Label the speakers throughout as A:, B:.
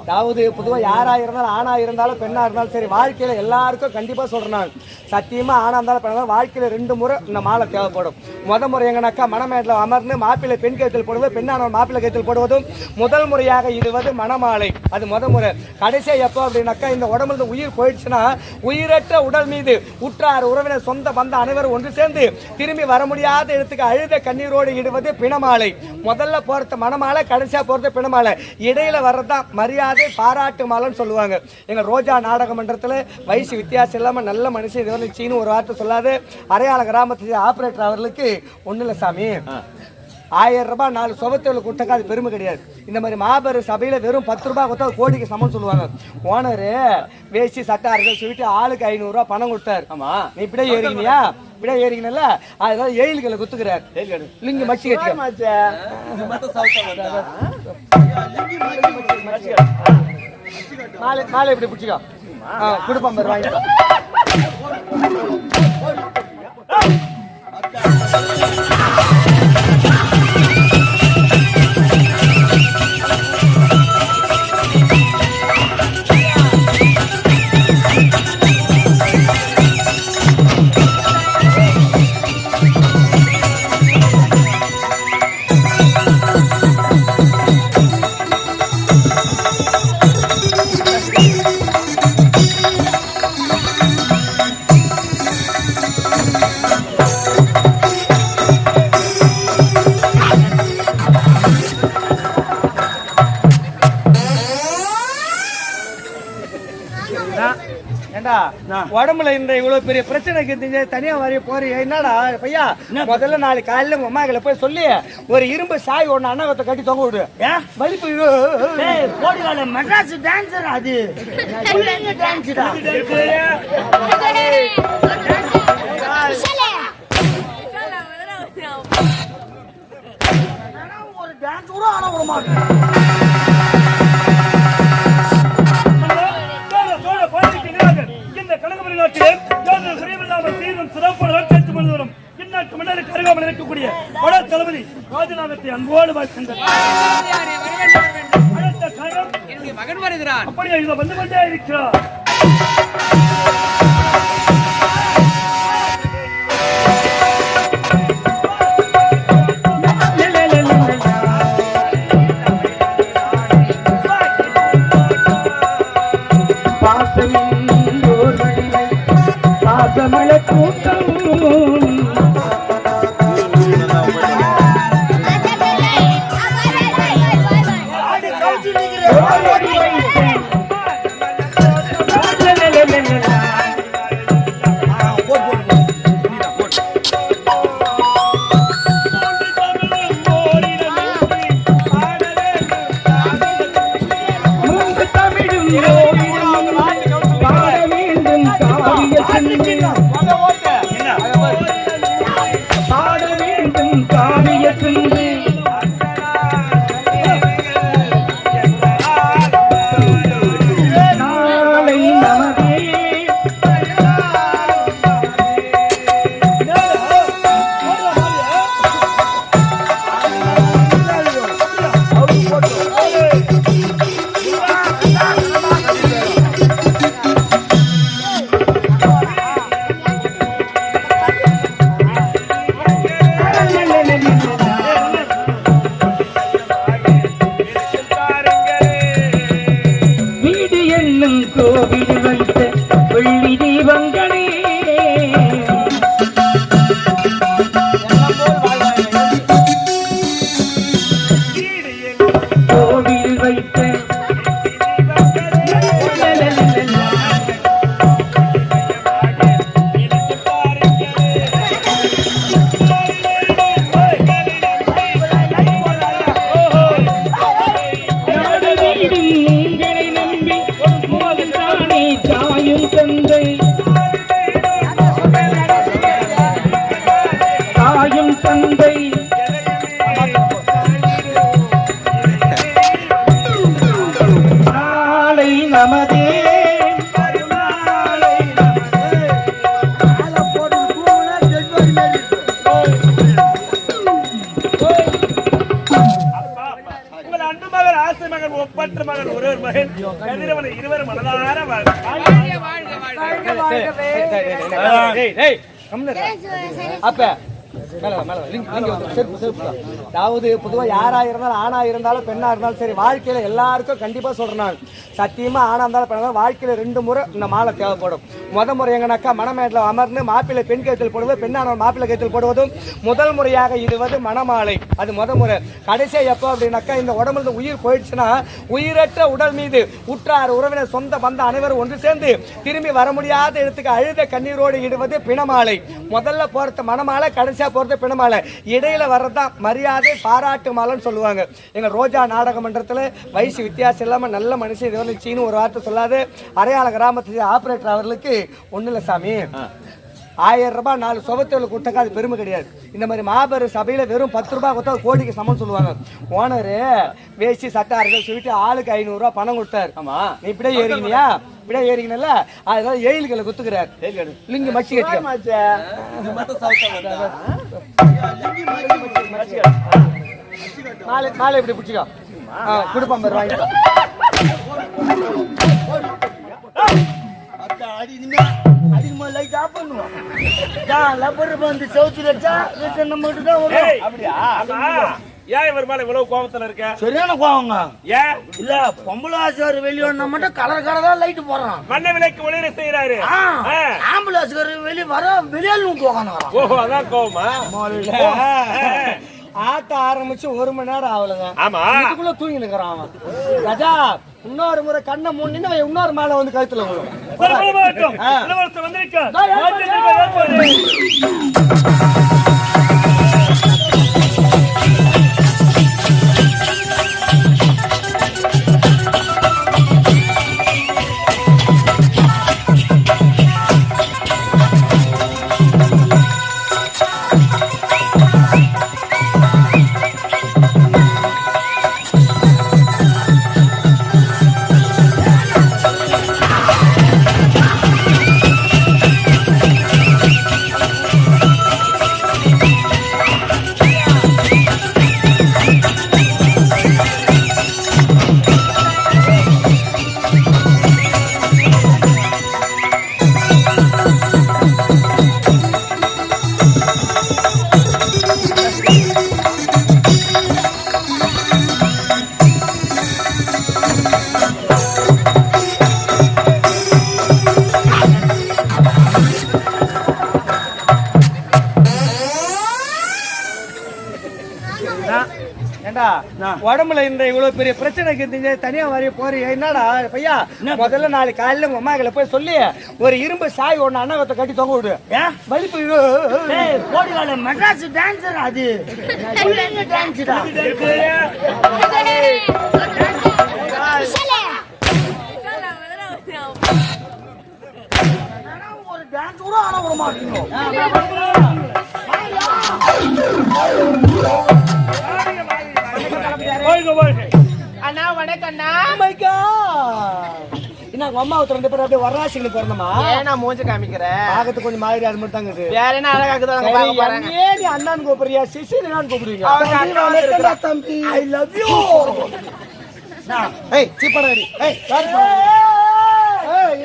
A: அதாவது பொதுவாக யாரா இருந்தாலும் ஆணா இருந்தாலும் பெண்ணா இருந்தாலும் சரி, வாழ்க்கையில எல்லாருக்கும் கண்டிப்பா சொல்றேன் நான், சத்தியமா ஆணா இருந்தாலும் பெண்ணா வாழ்க்கையில 2 முறை இந்த மாலை தேவைப்படும். முறை எங்கனாக்கா மணமேட்டில் அமர்ந்து மாப்பிள்ளை பெண் கழுத்தில் போடுவது, பெண்ணானவன் மாப்பிள்ளை கழுத்தில் போடுவதும் முதல் முறையாக இடுவது மணமாலை. அது முறை. கடைசியா எப்போ அப்படின்னாக்கா இந்த உடம்புல உயிர் போயிடுச்சுன்னா உயிரற்ற உடல் மீது உற்றார் உறவினர் சொந்த பந்த அனைவரும் ஒன்று சேர்ந்து திரும்பி வர முடியாத இடத்துக்கு அழுத கண்ணீரோடு இடுவது பிணமாலை. முதல்ல போறது மணமாலை, கடைசியா போறது பிணமாலை. இடையில வர்றதுதான் மரியாதை பாராட்டு மாலைன்னு சொல்லுவாங்க. எங்க ரோஜா நாடக மன்றத்தில் வயசு வித்தியாசம் இல்லாம நல்ல மனுஷன் இதுவரை சீனு ஒரு வார்த்தை சொல்லாது அரையாள கிராமத்து ஆபரேட்டர் அவர்களுக்கு ஒண்ணு இல்ல சாமி, 1000 ரூபாய் 4 சுபத்தொழில் கொடுத்தக்கா அது பெருமை கிடையாது. இந்த மாதிரி மாபெரும் சபையில வெறும் 10 ரூபாய் கொடுத்தா கோடிக்கு சமம் சொல்லுவாங்க. ஓனரு வேஷ்டி சட்டை அரைச்சு சொல்லிட்டு ஆளுக்கு 500 ரூபாய் பணம் கொடுத்தாரு. ஆமா, நீ இப்படியே ஏறிக்கினியா? இப்படியே ஏறிக்கல அதனால 7 கிலோ குத்துக்கிறார். லிங்க மச்சி கட்டி மாலை இப்படி பிடிச்சிக்கோ, குடுப்பம் பேர் வாங்கிக்கோ. உடம்புல இந்த இவ்வளவு பெரிய பிரச்சனைக்கு தனியா வரைய போறீங்க என்னடா பையா? முதல்ல நாளைக்கு காலையில உங்க அம்மாக்களை போய் சொல்லி ஒரு இரும்பு சாய் ஒண்ணு அண்ணாவத்தை கட்டி தொங்க விடு. வலிப்பு போடுவாங்க. மெட்ராஸ் டான்சர் அது டான்ஸ்டா. ஒரு டான்ஸ் கூட ஆட விட மாட்டேன். இருக்கக்கூடிய வட தளபதி ராஜநாதத்தை அன்போடு வாழ்கின்றார். மகன் வருகிறார். அப்படியே இதை வந்து கொண்டே இருக்கிறார்.
B: அன்பு மகன் ஆசை மகன் ஒப்பற்ற மகன் ஒருவர் மகன் கதிரவன் இருவர் மனதார
A: அப்ப அதாவது பொதுவா யாரா இருந்தாலும் ஆணா இருந்தாலும் பெண்ணா இருந்தாலும் சரி வாழ்க்கையில எல்லாருக்கும் கண்டிப்பா சொல்றேன் சத்தியமா ஆணா இருந்தாலும் பெண்ணா வாழ்க்கையில 2 முறை இந்த மாலை தேவைப்படும். முறை எங்கனாக்கா மணமேட்டில் அமர்ந்து மாப்பிள்ளை பெண் கழுத்தில் போடுவது, பெண்ணானவர் மாப்பிள்ளை கழுத்தில் போடுவதும் முதல் முறையாக இடுவது மணமாலை. அது முறை. கடைசியா எப்போ அப்படின்னாக்கா இந்த உடம்புல உயிர் போயிடுச்சுன்னா உயிரற்ற உடல் மீது உற்றார் உறவினர் சொந்த பந்த அனைவரும் ஒன்று சேர்ந்து திரும்பி வர முடியாத இடத்துக்கு அழுத கண்ணீரோடு இடுவது பிணமாலை. முதல்ல போறது மணமாலை, கடைசியா போறது பிணமாலை. இடையில வர்றதுதான் மரியாதை பாராட்டு மாலைன்னு சொல்லுவாங்க. எங்க ரோஜா நாடக மன்றத்துல வயசு வித்தியாசம் இல்லாம நல்ல மனுஷன் இது வந்து சீனு ஒரு வார்த்தை சொல்லாது அரையாள கிராமத்துக்கு ஆபரேட்டர் அவர்களுக்கு ஒண்ணு இல்ல சாமி 1000 ரூபாய் 4 சொபத்தோடு கொடுத்தாக்கா அது பெருமை கிடையாது. இந்த மாதிரி மாபெரும் சபையில வெறும் 10 ரூபாய் கொடுத்தா கோடிக்கு சமம் சொல்லுவாங்க. ஓனரு வேஷ்டி சட்டை அரைகள் சொல்லிட்டு ஆளுக்கு 500 ரூபாய் பணம் கொடுத்தாரு. ஆமா நீ இப்படியே ஏறிக்கினியா? இப்படியே ஏறிக்கல அதனால 7 கிலோ குத்துக்கிறார். லிங்கி மச்சி கட்டி மாலை இப்படி பிடிச்சிக்கோ குடுப்பம் பேர் வாங்கிக்கோ.
C: சரியான கோவங்க இல்ல பொம்பளை ஆசிரியர் வெளியே மட்டும் கலர் கலரா லைட் போடுறான்.
B: வண்ண விலைக்கு ஒளிர செய்யறாரு.
C: ஆம்பளை ஆசிரியர் வெளியே வர வெளியால் போகணும்.
B: ஓஹோ அதான் கோவமா?
A: ஆட்ட ஆரம்பிச்சு 1 மணி நேரம் ஆகலங்க.
B: ஆமா
A: இதுக்குள்ள தூங்கி நிக்கிறான் அவன். ராஜா இன்னொரு முறை கண்ணை மூடினா இன்னொரு மாலை வந்து கழுத்துல உடம்புல இந்த இவ்வளவு பெரிய பிரச்சனைக்கு தனியா வரைய போறீங்க. என்னடா பையா முதல்ல நாளைக்கு காலையில உங்க அம்மாக்களை போய் சொல்லி ஒரு இரும்பு சாய் ஒண்ணு அண்ணாவத்தை கட்டி தொங்க விடு. வலிப்பு
C: கோடிகால மெட்ராஸ் டான்சர் அது டான்ஸ்டா ஒரு டான்ஸ் கூட ஆட விட மாட்டீங்க.
D: அண்ணா வணக்கம் அண்ணா.
A: என்ன அம்மா 2 பேரும் அப்படியே வரணாசிக்கு பிறந்தமா?
D: ஏன்னா மூஞ்ச காமிக்கிற
A: பாக்கத்து கொஞ்சம் மாதிரி அது மட்டும் தாங்க.
D: வேற என்ன அழகாக்குது?
A: நீ அண்ணான்னு கூப்பிடுறியா சிசின்னு நான் கூப்பிடுறீங்க?
C: தம்பி ஐ லவ் யூ.
A: ஏய் சீப்படடி. ஏய்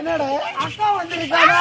A: என்னடா
C: அக்கா வந்திருக்காங்க.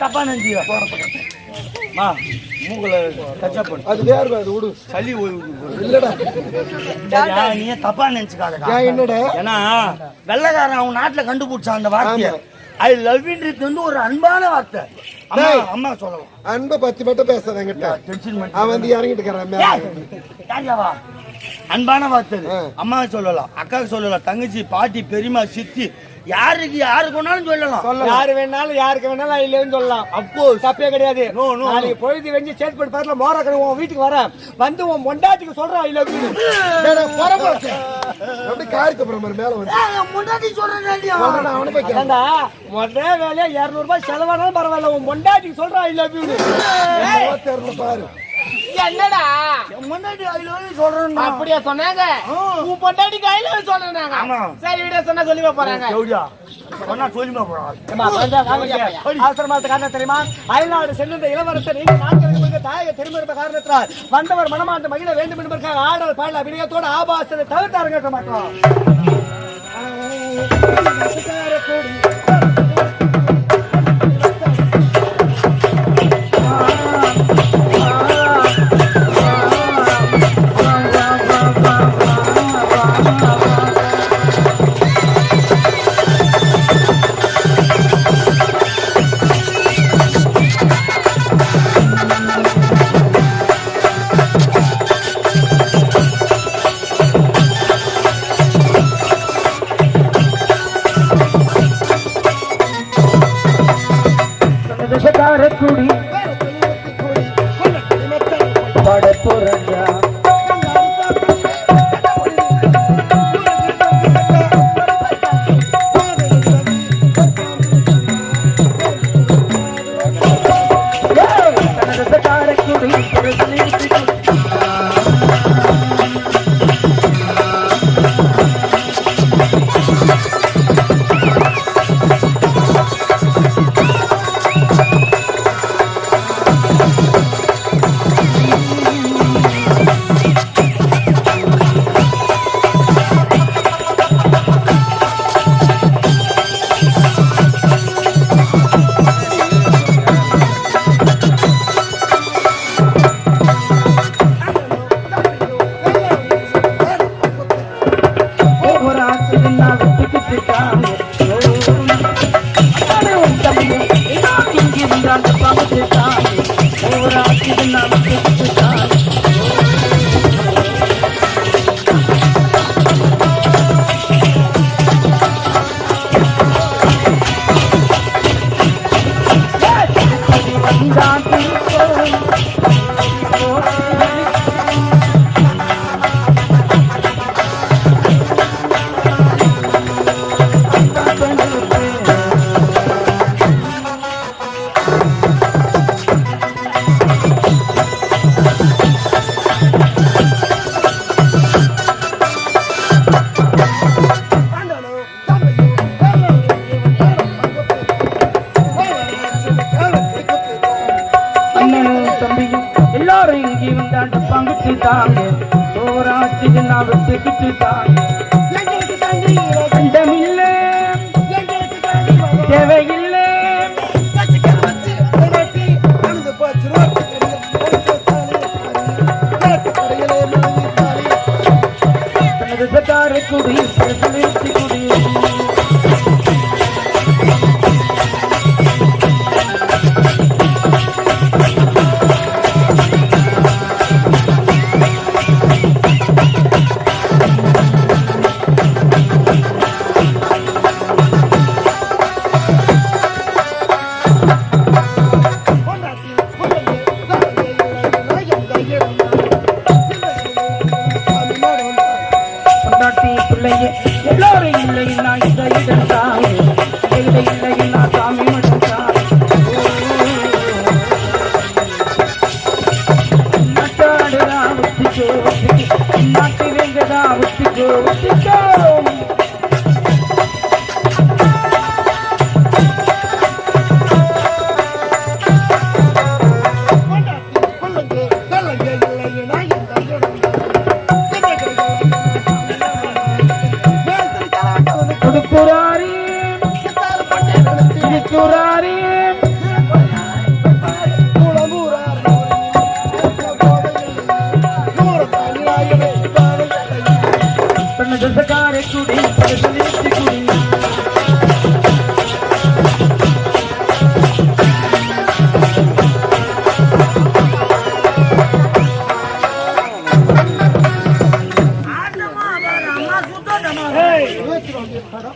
C: தப்பா நினைச்சியா மூக்குல டச்சப் பண்ணு. அது வேற அது விடு சளி இல்லடா. நீ தப்பா நினைச்சுக்காதடா. என்னடா ஏன்னா வெள்ளக்காரன் அவன் நாட்டுல கண்டுபிடிச்சான் அந்த வார்த்தையை. ஐ லவ் யூன்றது வந்து ஒரு அன்பான வார்த்தை. அம்மா சொல்லலாம்
E: அன்பை பத்தி மட்டும் பேசாத என்கிட்ட. அவன் வந்து இறங்கிட்டு இருக்கிறான்.
C: அன்பான வார்த்தை அம்மா சொல்லலாம், அக்காவுக்கு சொல்லலாம், தங்கச்சி, பாட்டி, பெரியம்மா, சித்தி, யாருக்கு வேணாலும் சொல்லலாம்.
A: யாரு வேணாலும் யாருக்கு வேணாலும் இல்லைன்னு சொல்லலாம். அப்போ தப்பே கிடையாது. நாளைக்கு பொழுது வெஞ்சு சேட்பட்டு பாருல மோர உன் வீட்டுக்கு வரேன் வந்து உன் பொண்டாட்டிக்கு சொல்றான் இல்ல
E: அப்படி காருக்கு அப்புறம் மேல வந்து
C: பொண்டாட்டி சொல்றேன்.
A: முதல் வேலையா 200 ரூபாய் செலவானாலும் பரவாயில்ல உன் பொண்டாட்டிக்கு சொல்றான் இல்ல
E: பாரு.
D: என்னடா
C: முன்னாடி சொல்றேன்
D: அப்படியா சொன்னாங்க? உன் பொண்டாட்டிக்கு ஐலோ சொல்றாங்க. சரி வீடியோ சொன்னா சொல்லி போறாங்க.
C: சொன்னா சொல்லிமா போறான்.
A: ஏம்மா, கொஞ்சம் வாங்க ஐயா. அவசரமான காரணம் தெரியுமா? அயல்நாடு சென்ற இளவரசர் நீங்க நாட்களுக்கு தாயை திரும்ப காரணத்தினால் வந்தவர் மனமார்ந்த மகிழ வேண்டும் என்பதற்காக ஆடல் பாடல் அபிநயத்தோடு ஆபாசத்தை தவிர்த்து கேட்க மாட்டோம்.
F: குடி படப்புறா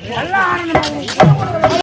C: நல்லா ஆனந்தமா